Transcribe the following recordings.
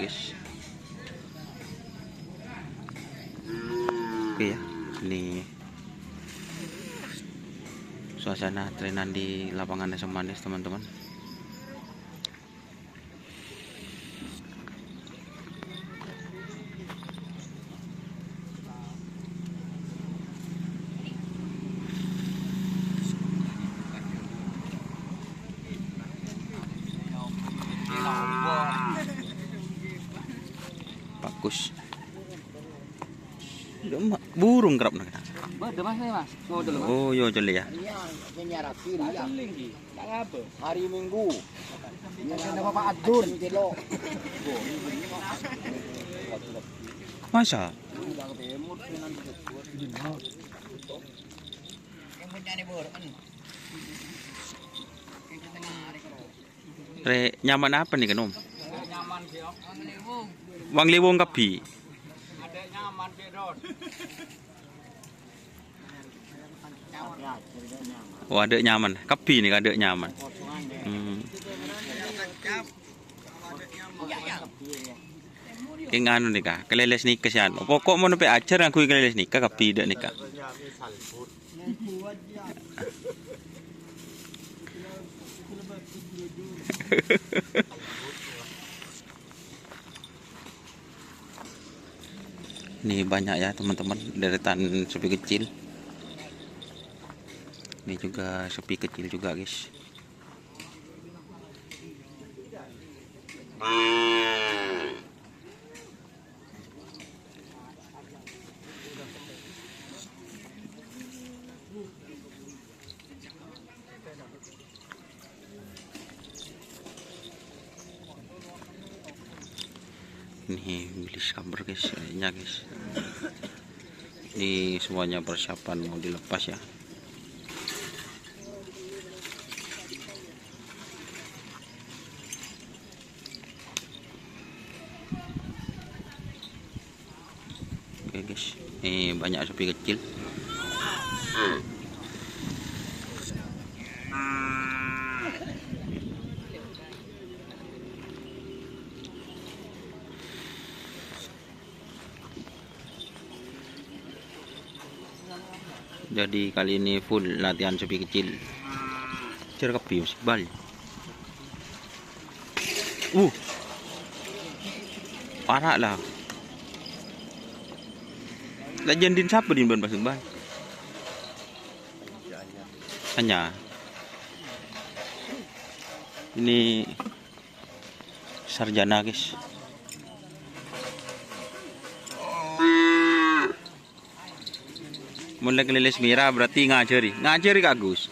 guys. Oke ya, ini suasana trenan di lapangan Asam Manis teman-teman. Bagus. Burung kerap nak. Oh, yo jeli ya. Hari Minggu. Bapak Adur Masa? Nyaman apa nih kan Om? nyaman sih Om. Wang Liwung Kapi. Ada nyaman bedot. Oh, ada nyaman. Kapi nih ada nyaman. Yang anu nih kak, keleles nikah sih anu. Pokok mau nempe ajar aku keleles nikah kapi dak nikah. Ini banyak ya teman-teman, deretan sepi kecil. Ini juga sepi kecil juga guys. Ini bilis kabar guys, ya guys. Ini semuanya persiapan mau dilepas ya. Oke guys, ini banyak sapi kecil. Jadi kali ini full latihan sapi kecil. Cer kapi musik bal. Parah lah. Legendin siapa di ban pasung bal? Hanya. Ini sarjana guys. Mulai kelilis mira berarti ngajari Kak Gus.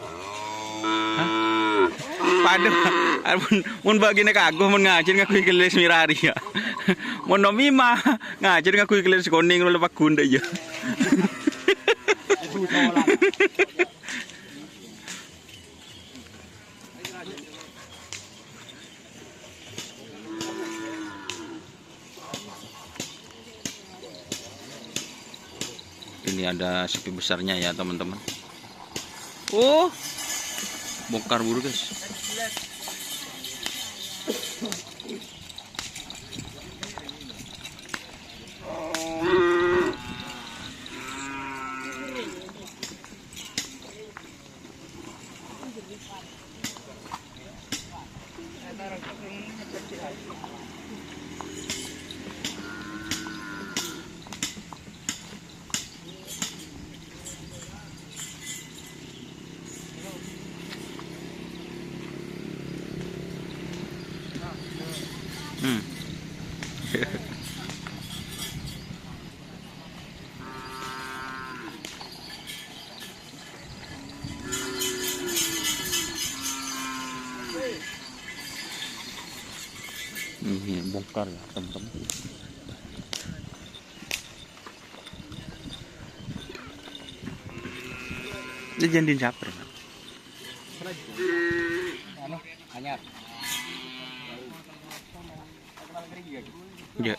Paduh, mun bagine Kak Gus mun ngajari ngaku kelilis mirari ya. Mun nomi mah ngajari ngaku kelilis koning lu lepak gunda ya. Ini ada sapi besarnya ya teman-teman. Oh, bongkar buru guys. Ini bongkar ya teman-teman. Ini jangan siapa ya? Anyar. Ya.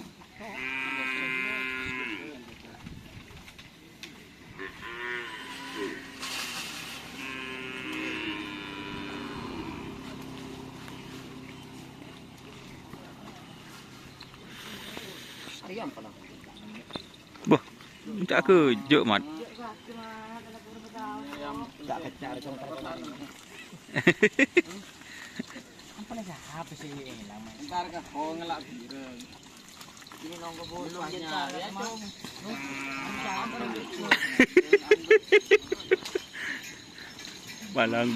harian pala. Boh, tak kejut mat. Enggak kejar dong terkenal. Apa nih apa sih namanya? Entar ka oh ngelak bireng. Ini nongko bosnya ya, Cung. Balang.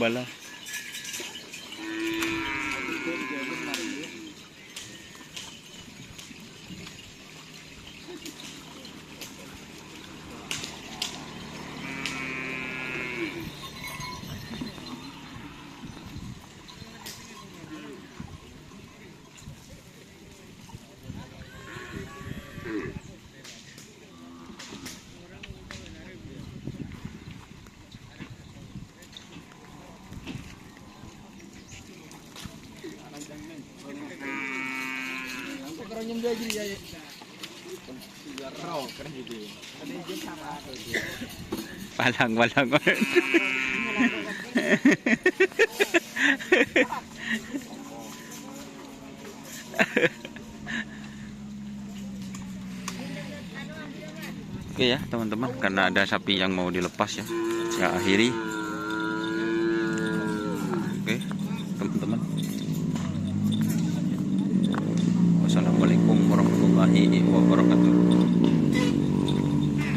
Keronyen dia jadi ya. Ro, keren gitu. Ada izin sama. Balang. Oke ya teman-teman, karena ada sapi yang mau dilepas ya. Saya akhiri